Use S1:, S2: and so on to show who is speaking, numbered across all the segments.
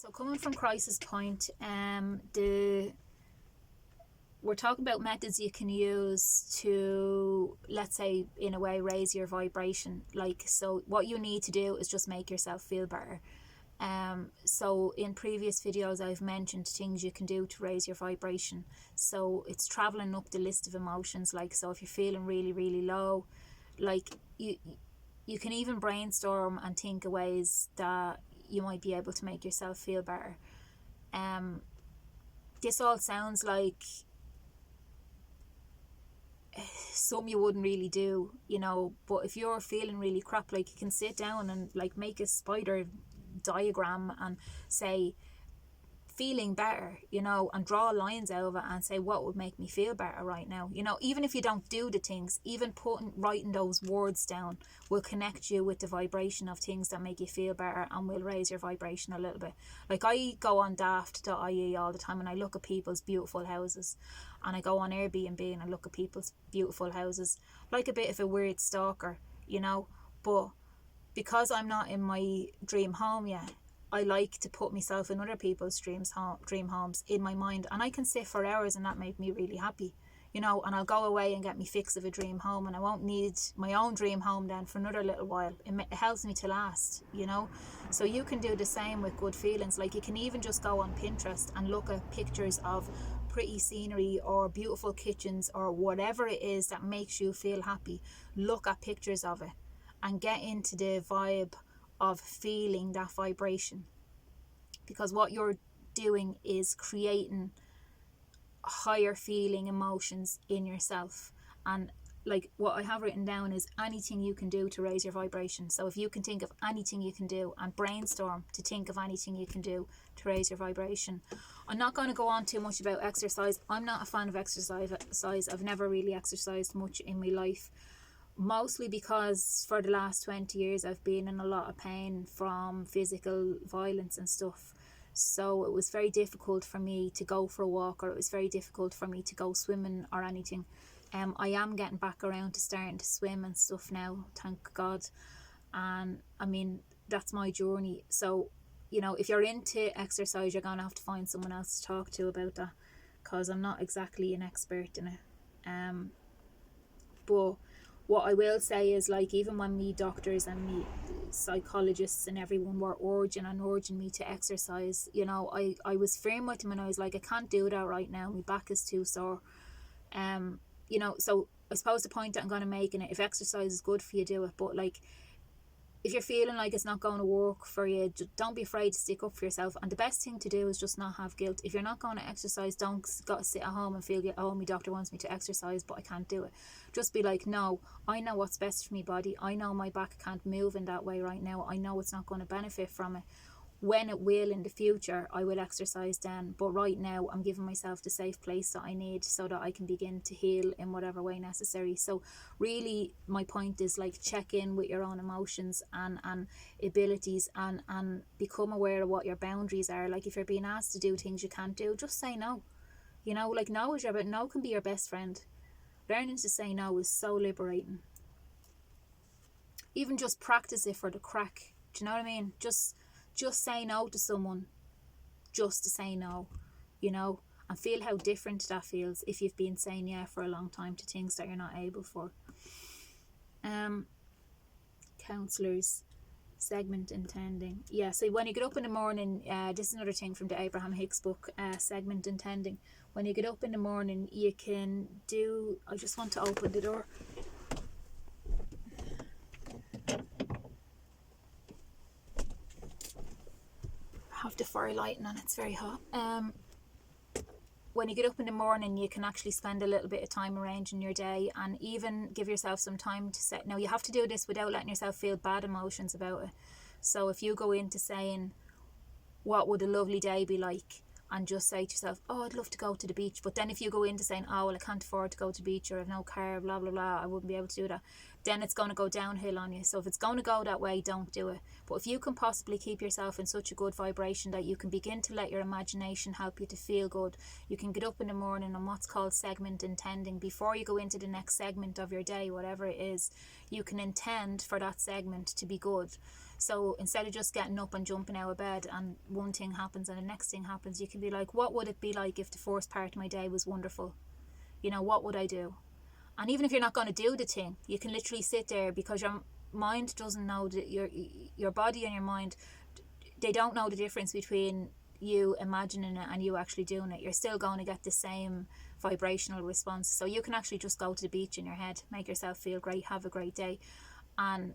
S1: So coming from crisis point, we're talking about methods you can use to, let's say, in a way, raise your vibration. So what you need to do is just make yourself feel better. So in previous videos I've mentioned things you can do to raise your vibration. So it's traveling up the list of emotions. So if you're feeling really, really low, you can even brainstorm and think of ways that you might be able to make yourself feel better. This all sounds like some you wouldn't really do, but if you're feeling really crap, you can sit down and make a spider diagram and say feeling better, and draw lines over and say what would make me feel better right now. Even if you don't do the things, even writing those words down will connect you with the vibration of things that make you feel better and will raise your vibration a little bit. I go on daft.ie all the time and I look at people's beautiful houses, and I go on Airbnb and I look at people's beautiful houses like a bit of a weird stalker, but because I'm not in my dream home yet, I like to put myself in other people's dream homes in my mind, and I can sit for hours and that make me really happy, and I'll go away and get me fix of a dream home, and I won't need my own dream home then for another little while. It helps me to last, so you can do the same with good feelings. You can even just go on Pinterest and look at pictures of pretty scenery or beautiful kitchens or whatever it is that makes you feel happy. Look at pictures of it and get into the vibe of feeling that vibration, because what you're doing is creating higher feeling emotions in yourself. And what I have written down is anything you can do to raise your vibration. So if you can think of anything you can do and brainstorm to think of anything you can do to raise your vibration. I'm not going to go on too much about exercise. I'm not a fan of exercise. I've never really exercised much in my life, mostly because for the last 20 years I've been in a lot of pain from physical violence and stuff. So it was very difficult for me to go for a walk, or it was very difficult for me to go swimming or anything. I am getting back around to starting to swim and stuff now, thank God. And I mean, that's my journey. So, if you're into exercise, you're going to have to find someone else to talk to about that, because I'm not exactly an expert in it. But what I will say is, even when me doctors and me psychologists and everyone were urging me to exercise, I was firm with them, and I was like, I can't do that right now, my back is too sore. So I suppose the point that I'm going to make in it, if exercise is good for you, do it. But if you're feeling like it's not going to work for you, don't be afraid to stick up for yourself. And the best thing to do is just not have guilt. If you're not going to exercise, don't got to sit at home and feel, oh, my doctor wants me to exercise, but I can't do it. Just be like, no, I know what's best for my body. I know my back can't move in that way right now. I know it's not going to benefit from it. When it will in the future, I will exercise then. But right now, I'm giving myself the safe place that I need so that I can begin to heal in whatever way necessary. So really, my point is check in with your own emotions and abilities, and become aware of what your boundaries are. If you're being asked to do things you can't do, just say no. No is no can be your best friend. Learning to say no is so liberating. Even just practice it for the crack. Do you know what I mean? Just say no to someone, just to say no, and feel how different that feels if you've been saying yeah for a long time to things that you're not able for. Counselors, segment intending. Yeah, so when you get up in the morning, this is another thing from the Abraham Hicks book, segment intending. When you get up in the morning, you can do, I just want to open the door. Have the fire lighting on, it's very hot. When you get up in the morning, you can actually spend a little bit of time arranging your day, and even give yourself some time to set. Now, you have to do this without letting yourself feel bad emotions about it. So if you go into saying, what would a lovely day be like, and just say to yourself, oh, I'd love to go to the beach, but then if you go into saying, oh, well, I can't afford to go to the beach, or I have no car, blah blah blah, I wouldn't be able to do that, then it's going to go downhill on you. So if it's going to go that way, don't do it. But if you can possibly keep yourself in such a good vibration that you can begin to let your imagination help you to feel good, you can get up in the morning on what's called segment intending. Before you go into the next segment of your day, whatever it is, you can intend for that segment to be good. So instead of just getting up and jumping out of bed and one thing happens and the next thing happens, you can be like, what would it be like if the first part of my day was wonderful? You know, what would I do? And even if you're not going to do the thing, you can literally sit there, because your mind doesn't know that your body and your mind, they don't know the difference between you imagining it and you actually doing it. You're still going to get the same vibrational response. So you can actually just go to the beach in your head, make yourself feel great, have a great day, and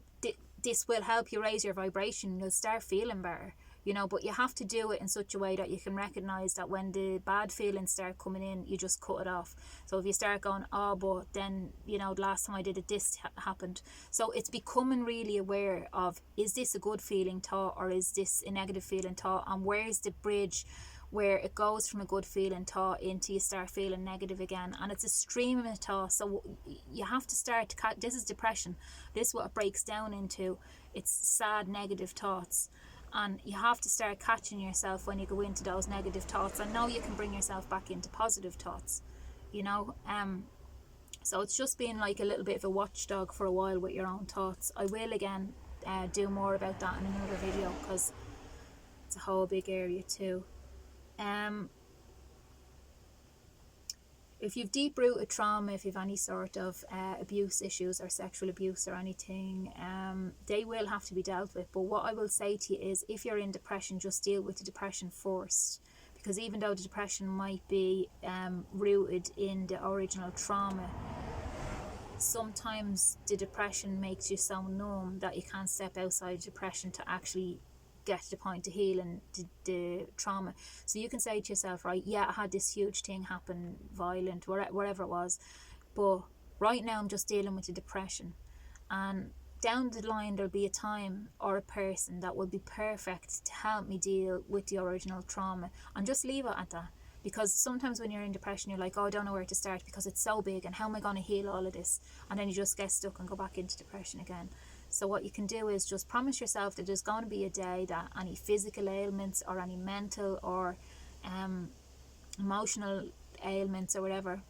S1: this will help you raise your vibration. You'll start feeling better. You know, but you have to do it in such a way that you can recognize that when the bad feelings start coming in, you just cut it off. So if you start going, oh, but then, you know, the last time I did it, this happened. So it's becoming really aware of, is this a good feeling thought or is this a negative feeling thought? And where's the bridge where it goes from a good feeling thought into you start feeling negative again? And it's a stream of thought. So you have to start to this is depression. This is what it breaks down into. It's sad, negative thoughts. And you have to start catching yourself when you go into those negative thoughts. And now you can bring yourself back into positive thoughts, you know. So it's just being like a little bit of a watchdog for a while with your own thoughts. I will again do more about that in another video, because it's a whole big area too. If you've deep-rooted trauma, if you've any sort of abuse issues or sexual abuse or anything, they will have to be dealt with. But what I will say to you is, if you're in depression, just deal with the depression first. Because even though the depression might be rooted in the original trauma, sometimes the depression makes you so numb that you can't step outside depression to actually get to the point of healing the trauma. So you can say to yourself, right, yeah, I had this huge thing happen, violent, whatever it was, but right now I'm just dealing with the depression, and down the line there'll be a time or a person that will be perfect to help me deal with the original trauma, and just leave it at that. Because sometimes when you're in depression, you're like, oh, I don't know where to start because it's so big, and how am I going to heal all of this? And then you just get stuck and go back into depression again. So what you can do is just promise yourself that there's going to be a day that any physical ailments or any mental or emotional ailments or whatever,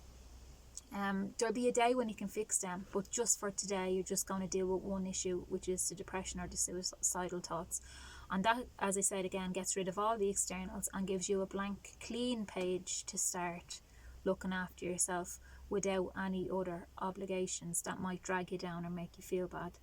S1: there'll be a day when you can fix them. But just for today, you're just going to deal with one issue, which is the depression or the suicidal thoughts. And that, as I said again, gets rid of all the externals and gives you a blank, clean page to start looking after yourself without any other obligations that might drag you down or make you feel bad.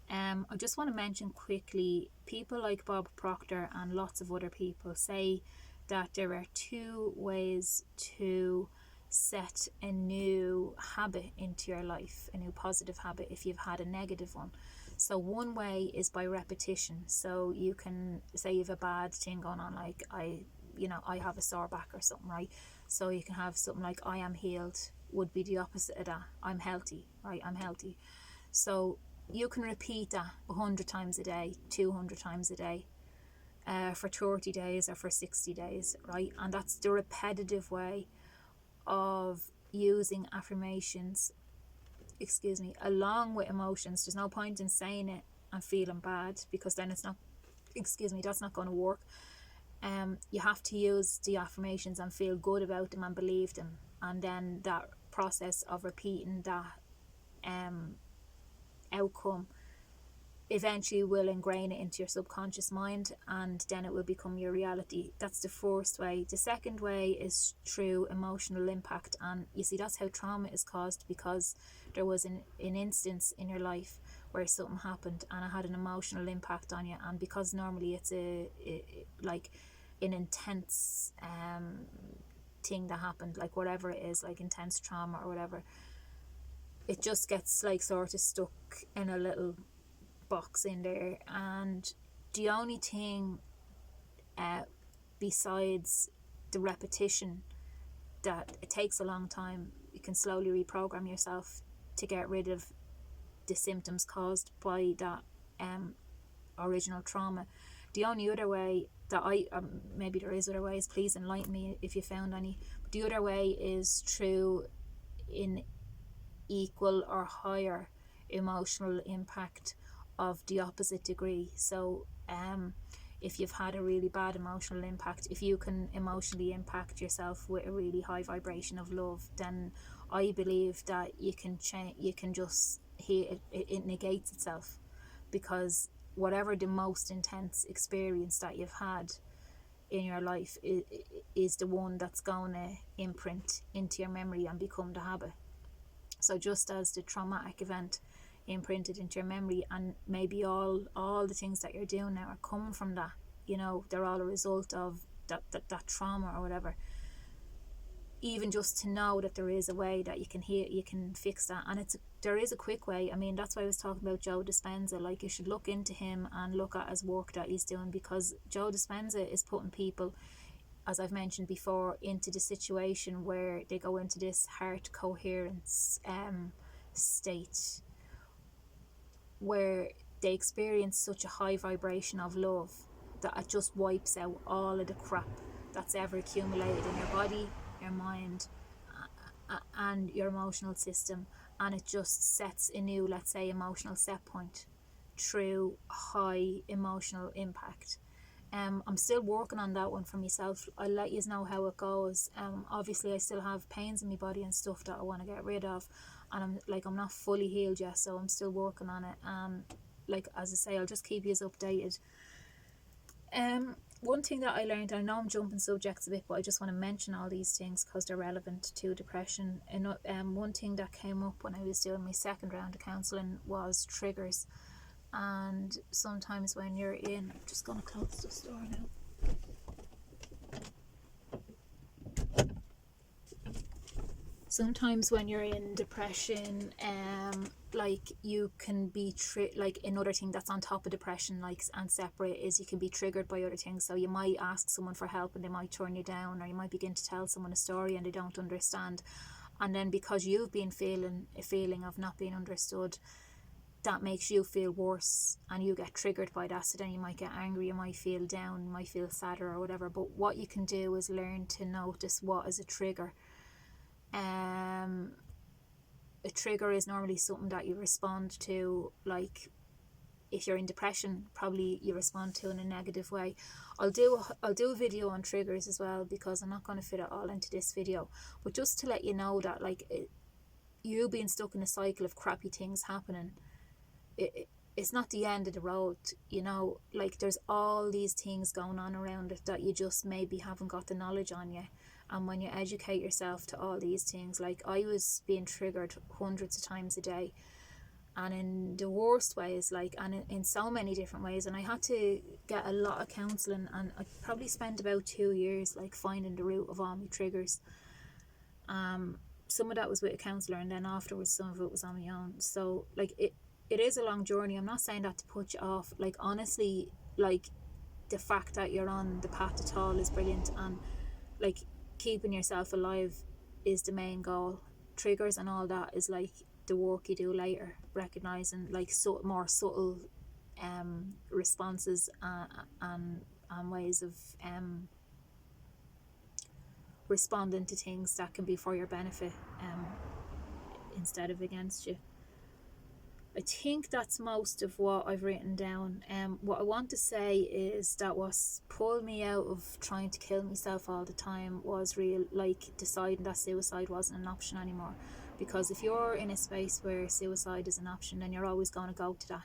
S1: I just want to mention quickly, people like Bob Proctor and lots of other people say that there are two ways to set a new habit into your life, a new positive habit if you've had a negative one. So one way is by repetition. So you can say you have a bad thing going on, like I have a sore back or something, right? So you can have something like, I am healed, would be the opposite of that. I'm healthy, right? I'm healthy. So you can repeat that 100 times a day, 200 times a day, for 30 days or for 60 days, right? And that's the repetitive way of using affirmations, along with emotions. There's no point in saying it and feeling bad, because then it's not, that's not going to work. You have to use the affirmations and feel good about them and believe them. And then that process of repeating that outcome eventually will ingrain it into your subconscious mind, and then it will become your reality. That's the first way. The second way is through emotional impact, and you see, that's how trauma is caused, because there was an instance in your life where something happened and it had an emotional impact on you. And because normally it's like an intense thing that happened, like whatever it is, like intense trauma or whatever, it just gets like sort of stuck in a little box in there. And the only thing besides the repetition, that it takes a long time, you can slowly reprogram yourself to get rid of the symptoms caused by that original trauma. The only other way that maybe there is other ways, please enlighten me if you found any, but the other way is through in equal or higher emotional impact of the opposite degree. So if you've had a really bad emotional impact, if you can emotionally impact yourself with a really high vibration of love, then I believe that you can change, you can just heal it, it negates itself, because whatever the most intense experience that you've had in your life is the one that's going to imprint into your memory and become the habit. So just as the traumatic event imprinted into your memory, and maybe all the things that you're doing now are coming from that, you know, they're all a result of that trauma or whatever. Even just to know that there is a way that you can heal, you can fix that, and there is a quick way. I mean, that's why I was talking about Joe Dispenza. Like, you should look into him and look at his work that he's doing, because Joe Dispenza is putting people, as I've mentioned before, into the situation where they go into this heart coherence state, where they experience such a high vibration of love that it just wipes out all of the crap that's ever accumulated in your body, your mind, and your emotional system, and it just sets a new, let's say, emotional set point through high emotional impact. I'm still working on that one for myself. I'll let you know how it goes. Obviously I still have pains in my body and stuff that I want to get rid of, and I'm not fully healed yet, so I'm still working on it. Like, as I say, I'll just keep you updated. One thing that I learned, I know I'm jumping subjects a bit, but I just want to mention all these things because they're relevant to depression. And one thing that came up when I was doing my second round of counselling was triggers. And sometimes when you're in, I'm just going to close the door now. Sometimes when you're in depression, like, you can be like, another thing that's on top of depression, like, and separate, is you can be triggered by other things. So you might ask someone for help and they might turn you down, or you might begin to tell someone a story and they don't understand, and then because you've been feeling a feeling of not being understood, that makes you feel worse and you get triggered by that. So then you might get angry, you might feel down, you might feel sadder or whatever. But what you can do is learn to notice what is a trigger. A trigger is normally something that you respond to, like, if you're in depression, probably you respond to in a negative way. I'll do a video on triggers as well, because I'm not going to fit it all into this video, but just to let you know that, like, you being stuck in a cycle of crappy things happening, it's not the end of the road, you know. Like, there's all these things going on around it that you just maybe haven't got the knowledge on yet. And when you educate yourself to all these things, like, I was being triggered hundreds of times a day, and in the worst ways, like, and in so many different ways. And I had to get a lot of counselling, and I probably spent about 2 years, like, finding the root of all my triggers. Some of that was with a counsellor, and then afterwards some of it was on my own. So, like, it is a long journey. I'm not saying that to put you off. Like, honestly, like, the fact that you're on the path at all is brilliant, and, like, keeping yourself alive is the main goal. Triggers and all that is, like, the work you do later, recognizing, like, more subtle responses and ways of responding to things that can be for your benefit instead of against you. I think that's most of what I've written down. What I want to say is that what pulled me out of trying to kill myself all the time was deciding that suicide wasn't an option anymore. Because if you're in a space where suicide is an option, then you're always going to go to that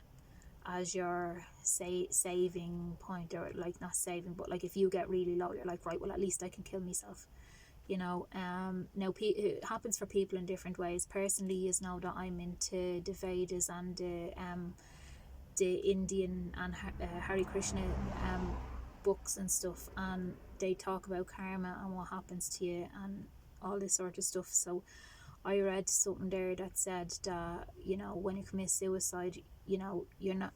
S1: as your saving point, or, like, not saving, but, like, if you get really low, you're like, right, well, at least I can kill myself. You know, now it happens for people in different ways. Personally, you know that I'm into the Vedas and the Indian and Hare Krishna books and stuff, and they talk about karma and what happens to you and all this sort of stuff. So I read something there that said that, you know, when you commit suicide, you know, you're not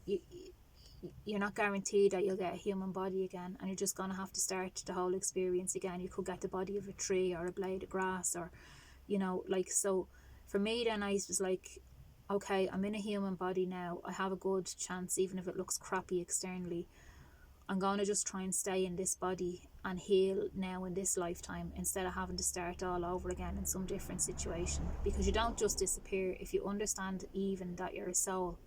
S1: guaranteed that you'll get a human body again, and you're just going to have to start the whole experience again. You could get the body of a tree or a blade of grass, or, you know, like, so for me then I was like, okay, I'm in a human body now, I have a good chance, even if it looks crappy externally, I'm going to just try and stay in this body and heal now in this lifetime, instead of having to start all over again in some different situation. Because you don't just disappear. If you understand even that you're a soul,